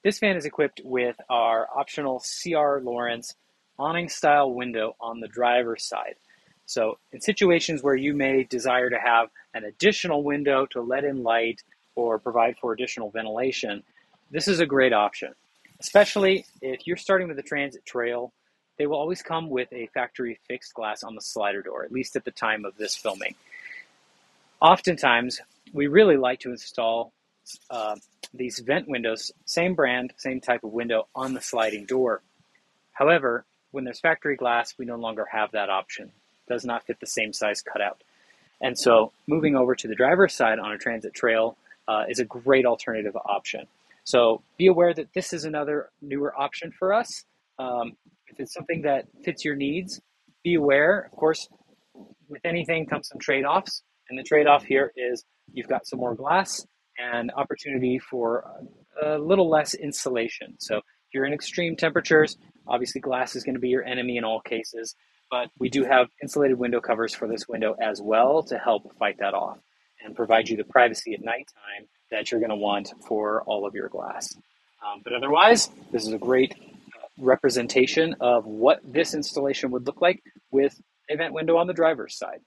This fan is equipped with our optional CR Laurence awning-style window on the driver's side. So in situations where you may desire to have an additional window to let in light or provide for additional ventilation, this is a great option. Especially if you're starting with a transit trail, they will always come with a factory fixed glass on the slider door, at least at the time of this filming. Oftentimes, we really like to install these vent windows, same brand, same type of window on the sliding door. However, when there's factory glass, we no longer have that option. It does not fit the same size cutout. And so moving over to the driver's side on a transit trail is a great alternative option. So be aware that this is another newer option for us. If it's something that fits your needs, be aware. Of course, with anything comes some trade-offs. And the trade-off here is you've got some more glass and opportunity for a little less insulation. So if you're in extreme temperatures, obviously glass is going to be your enemy in all cases, but we do have insulated window covers for this window as well to help fight that off and provide you the privacy at nighttime that you're going to want for all of your glass. But otherwise, this is a great representation of what this installation would look like with a vent window on the driver's side.